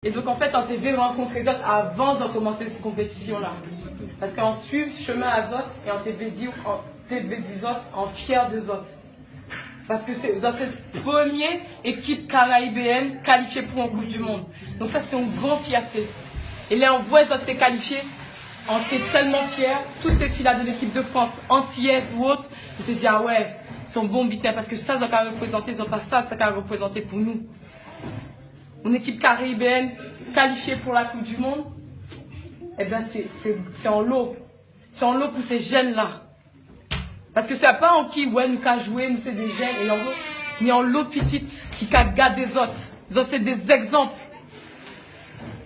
Et donc en fait, en TV, rencontrer les autres avant de commencer cette compétition-là. Parce qu'en suivre chemin à Zot et en TV 10 autres, en fier des autres. Parce que c'est la première équipe caraïbéenne qualifiée pour un Coupe du Monde. Donc ça, c'est une grande fierté. Et là, on voit les autres qualifiés. On était tellement fiers. Toutes ces filles-là de l'équipe de France, antillaises ou autres, je te dis, ah ouais, ils sont bons bitins. Parce que ça, ils ont qu'à représenter, ils n'ont pas ça, ça qu'à représenter pour nous. Une équipe caribéenne qualifiée pour la Coupe du Monde, eh bien, c'est en lot. C'est en lot pour ces jeunes-là. Parce que c'est pas en qui, ouais, nous qu'à jouer, nous c'est des jeunes, et en lot, ni en lot petite qui qu'à garder des autres. C'est des exemples.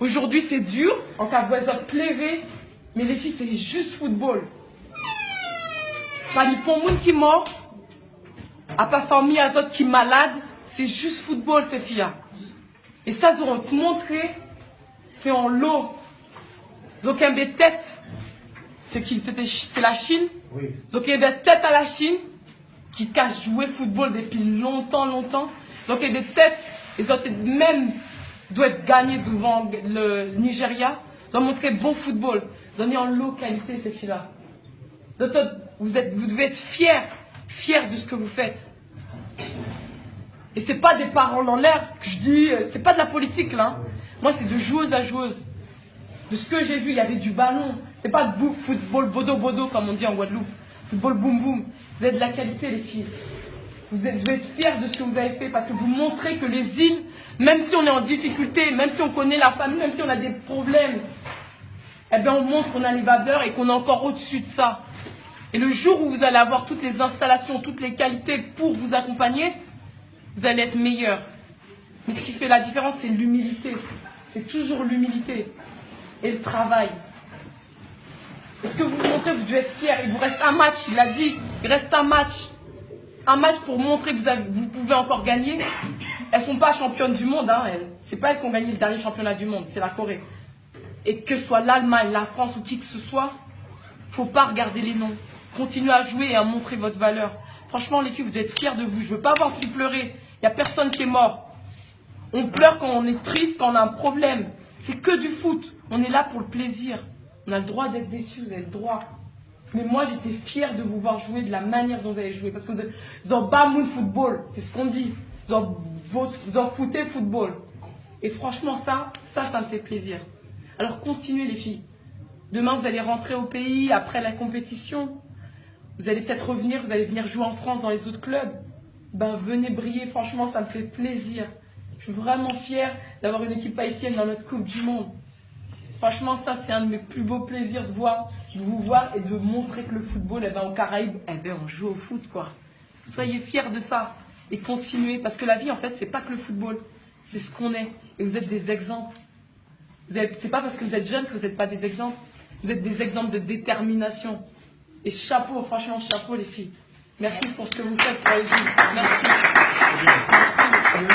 Aujourd'hui, c'est dur, en cas de les autres plairer, mais les filles, c'est juste football. Pas les monde qui mort, à pas famille à autres qui malade, c'est juste football, ces filles-là. Et ça, ils auront montré, c'est en lot. Ils ont des têtes. C'est la Chine. Oui. Ils ont des têtes à la Chine qui cachent jouer football depuis longtemps. Ils ont des têtes. Ils ont même doivent gagner devant le Nigeria. Ils ont montré bon football. Ils ont mis en localité ces filles-là. Vous devez être fiers de ce que vous faites. Et c'est pas des paroles en l'air que je dis, c'est pas de la politique là. Moi c'est de joueuse à joueuse. De ce que j'ai vu, il y avait du ballon. C'est pas de football bodo comme on dit en Guadeloupe. Football boum boum. Vous avez de la qualité les filles. Vous devez être fiers de ce que vous avez fait parce que vous montrez que les îles, même si on est en difficulté, même si on connaît la famille, même si on a des problèmes, eh bien on montre qu'on a les valeurs et qu'on est encore au-dessus de ça. Et le jour où vous allez avoir toutes les installations, toutes les qualités pour vous accompagner, vous allez être meilleur. Mais ce qui fait la différence, c'est l'humilité. C'est toujours l'humilité et le travail. Et ce que vous montrez, vous devez être fiers. Il vous reste un match, il a dit, il reste un match. Un match pour montrer que vous pouvez encore gagner. Elles ne sont pas championnes du monde, hein, elles. Ce n'est pas elles qui ont gagné le dernier championnat du monde, c'est la Corée. Et que ce soit l'Allemagne, la France ou qui que ce soit, il ne faut pas regarder les noms. Continuez à jouer et à montrer votre valeur. Franchement, les filles, vous devez être fiers de vous. Je ne veux pas voir qui pleurer. Il n'y a personne qui est mort. On pleure quand on est triste, quand on a un problème. C'est que du foot. On est là pour le plaisir. On a le droit d'être déçu, vous avez le droit. Mais moi, j'étais fière de vous voir jouer de la manière dont vous avez joué. Parce que vous avez pas mon football, c'est ce qu'on dit. Vous en foutez football. Et franchement, ça me fait plaisir. Alors continuez les filles. Demain, vous allez rentrer au pays après la compétition. Vous allez peut-être revenir, vous allez venir jouer en France dans les autres clubs. Ben, venez briller, franchement, ça me fait plaisir. Je suis vraiment fière d'avoir une équipe haïtienne dans notre Coupe du Monde. Franchement, ça, c'est un de mes plus beaux plaisirs de vous voir et de montrer que le football, eh ben, aux Caraïbes, eh ben, on joue au foot, quoi. Soyez fiers de ça et continuez. Parce que la vie, en fait, c'est pas que le football. C'est ce qu'on est. Et vous êtes des exemples. C'est pas parce que vous êtes jeune que vous n'êtes pas des exemples. Vous êtes des exemples de détermination. Et chapeau, franchement, chapeau, les filles. Merci pour ce que vous faites pour les îles. Merci. Merci.